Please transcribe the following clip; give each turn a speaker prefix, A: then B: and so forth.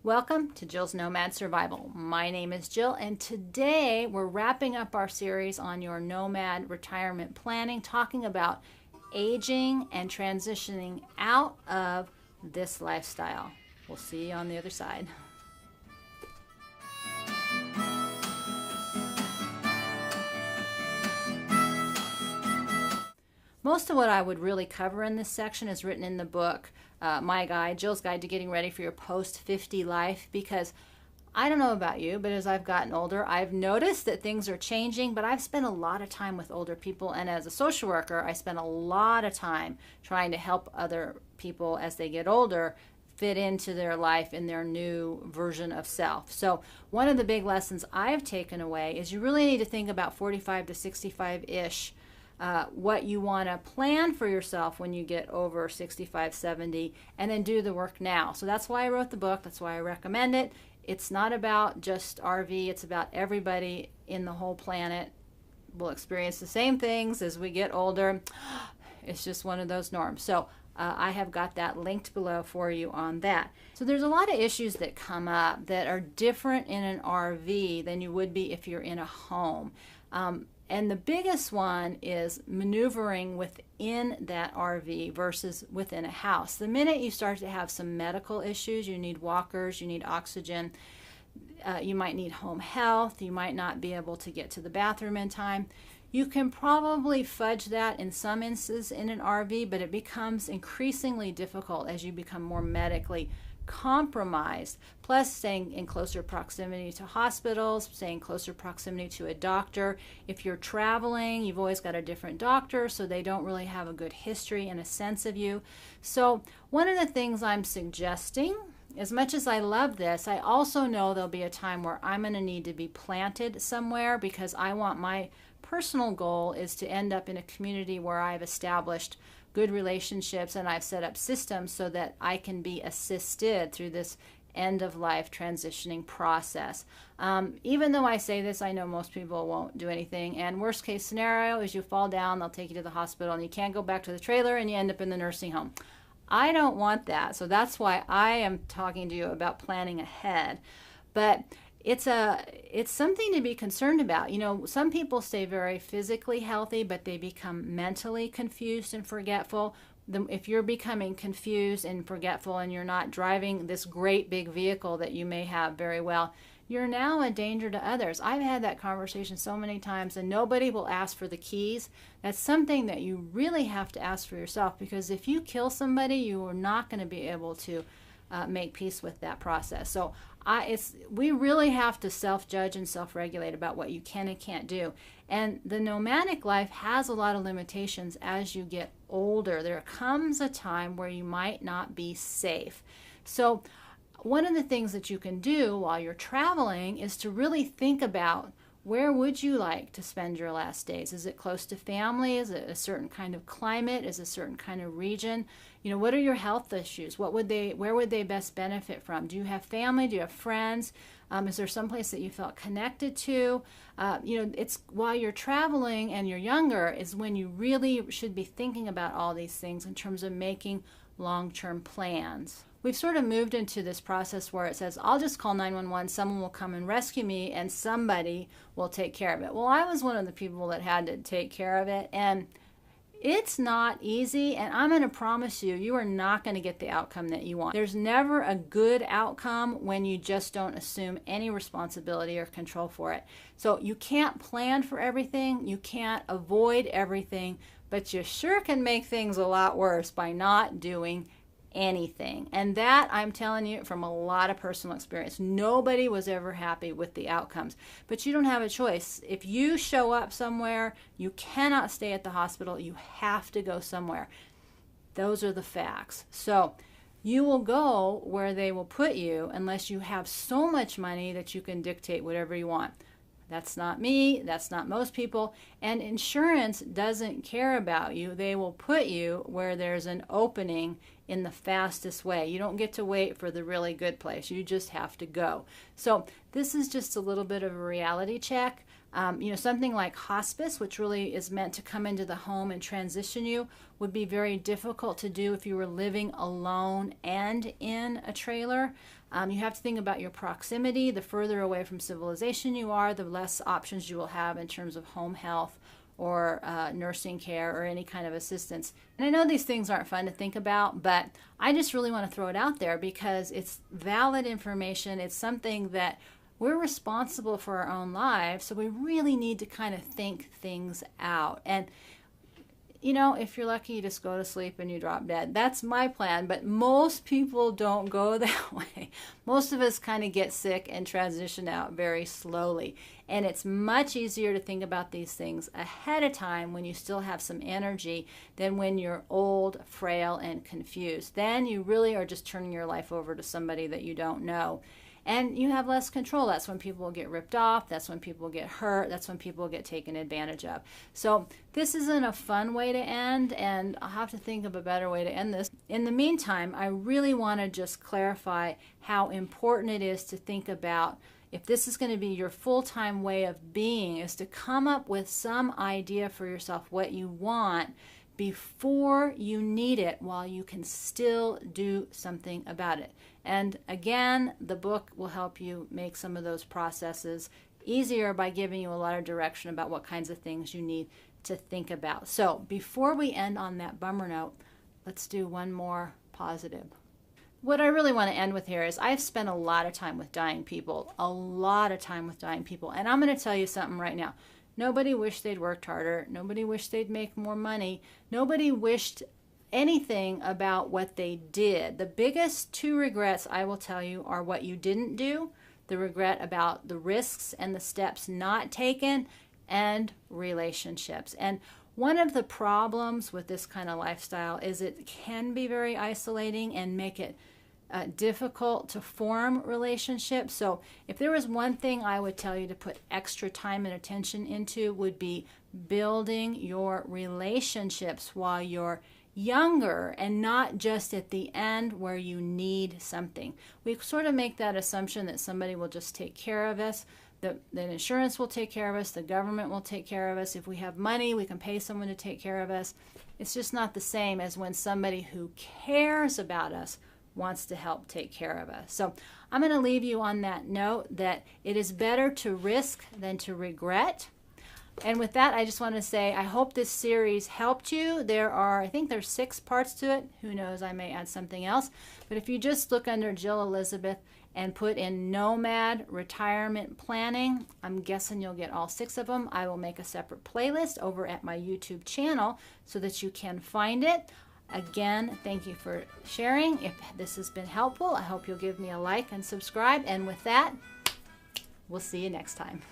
A: Welcome to Jill's Nomad Survival. My name is Jill, and today we're wrapping up our series on your nomad retirement planning, talking about aging and transitioning out of this lifestyle. We'll see you on the other side. Most of what I would really cover in this section is written in the book, my guide, Jill's Guide to Getting Ready for Your Post-50 Life, because I don't know about you, but as I've gotten older, I've noticed that things are changing, but I've spent a lot of time with older people, and as a social worker, I spend a lot of time trying to help other people as they get older fit into their life in their new version of self. So one of the big lessons I've taken away is you really need to think about 45 to 65-ish, what you want to plan for yourself when you get over 65, 70, and then do the work now. So that's why I wrote the book. That's why I recommend it. It's not about just RV. It's about everybody in the whole planet will experience the same things as we get older. It's just one of those norms. So I have got that linked below for you on that. So there's a lot of issues that come up that are different in an RV than you would be if you're in a home. And the biggest one is maneuvering within that RV versus within a house. The minute you start to have some medical issues, you need walkers, you need oxygen, you might need home health, you might not be able to get to the bathroom in time. You can probably fudge that in some instances in an RV, but it becomes increasingly difficult as you become more medically compromised, plus staying in closer proximity to hospitals, staying closer proximity to a doctor. If you're traveling, you've always got a different doctor, so they don't really have a good history and a sense of you. So one of the things I'm suggesting, as much as I love this, I also know there'll be a time where I'm going to need to be planted somewhere, because I want my personal goal is to end up in a community where I've established good relationships and I've set up systems so that I can be assisted through this end-of-life transitioning process. Even though I say this, I know most people won't do anything, and worst case scenario is you fall down, they'll take you to the hospital, and you can't go back to the trailer and you end up in the nursing home. I don't want that, so that's why I am talking to you about planning ahead. But it's something to be concerned about. You know, some people stay very physically healthy, but they become mentally confused and forgetful. If you're becoming confused and forgetful and you're not driving this great big vehicle that you may have very well, you're now a danger to others. I've had that conversation so many times, and nobody will ask for the keys. That's something that you really have to ask for yourself, because if you kill somebody, you are not going to be able to make peace with that process. So we really have to self-judge and self-regulate about what you can and can't do. And the nomadic life has a lot of limitations as you get older. There comes a time where you might not be safe. So one of the things that you can do while you're traveling is to really think about, where would you like to spend your last days? Is it close to family? Is it a certain kind of climate? Is it a certain kind of region? You know, what are your health issues? Where would they best benefit from? Do you have family? Do you have friends? Is there someplace that you felt connected to? You know, it's while you're traveling and you're younger is when you really should be thinking about all these things in terms of making long-term plans. We've sort of moved into this process where it says, I'll just call 911, someone will come and rescue me, and somebody will take care of it. Well, I was one of the people that had to take care of it, and it's not easy, and I'm going to promise you, you are not going to get the outcome that you want. There's never a good outcome when you just don't assume any responsibility or control for it. So you can't plan for everything, you can't avoid everything, but you sure can make things a lot worse by not doing anything. And that, I'm telling you from a lot of personal experience, nobody was ever happy with the outcomes. But you don't have a choice. If you show up somewhere, you cannot stay at the hospital. You have to go somewhere. Those are the facts. So you will go where they will put you unless you have so much money that you can dictate whatever you want. That's not me. That's not most people. And insurance doesn't care about you. They will put you where there's an opening in the fastest way. You don't get to wait for the really good place. You just have to go. So this is just a little bit of a reality check. You know, something like hospice, which really is meant to come into the home and transition you, would be very difficult to do if you were living alone and in a trailer. You have to think about your proximity. The further away from civilization you are, the less options you will have in terms of home health or nursing care or any kind of assistance. And I know these things aren't fun to think about, but I just really want to throw it out there because it's valid information. It's something that we're responsible for our own lives, so we really need to kind of think things out. And you know, if you're lucky, you just go to sleep and you drop dead. That's my plan, but most people don't go that way. Most of us kind of get sick and transition out very slowly. And it's much easier to think about these things ahead of time when you still have some energy than when you're old, frail, and confused. Then you really are just turning your life over to somebody that you don't know. And you have less control. That's when people get ripped off. That's when people get hurt. That's when people get taken advantage of. So this isn't a fun way to end, and I'll have to think of a better way to end this. In the meantime, I really want to just clarify how important it is to think about, if this is going to be your full-time way of being, is to come up with some idea for yourself what you want before you need it, while you can still do something about it. And again, the book will help you make some of those processes easier by giving you a lot of direction about what kinds of things you need to think about. So before we end on that bummer note, let's do one more positive. What I really want to end with here is I've spent a lot of time with dying people, and I'm going to tell you something right now. Nobody wished they'd worked harder. Nobody wished they'd make more money. Nobody wished anything about what they did. The biggest two regrets, I will tell you, are what you didn't do, the regret about the risks and the steps not taken, and relationships. And one of the problems with this kind of lifestyle is it can be very isolating and make it difficult to form relationships. So if there was one thing I would tell you to put extra time and attention into, would be building your relationships while you're younger, and not just at the end where you need something. We sort of make that assumption that somebody will just take care of us, that insurance will take care of us, the government will take care of us. If we have money, we can pay someone to take care of us. It's just not the same as when somebody who cares about us wants to help take care of us. So I'm going to leave you on that note, that it is better to risk than to regret. And with that, I just want to say, I hope this series helped you. I think there's 6 parts to it. Who knows, I may add something else. But if you just look under Jill Elizabeth and put in Nomad Retirement Planning, I'm guessing you'll get all 6 of them. I will make a separate playlist over at my YouTube channel so that you can find it. Again, thank you for sharing. If this has been helpful, I hope you'll give me a like and subscribe. And with that, we'll see you next time.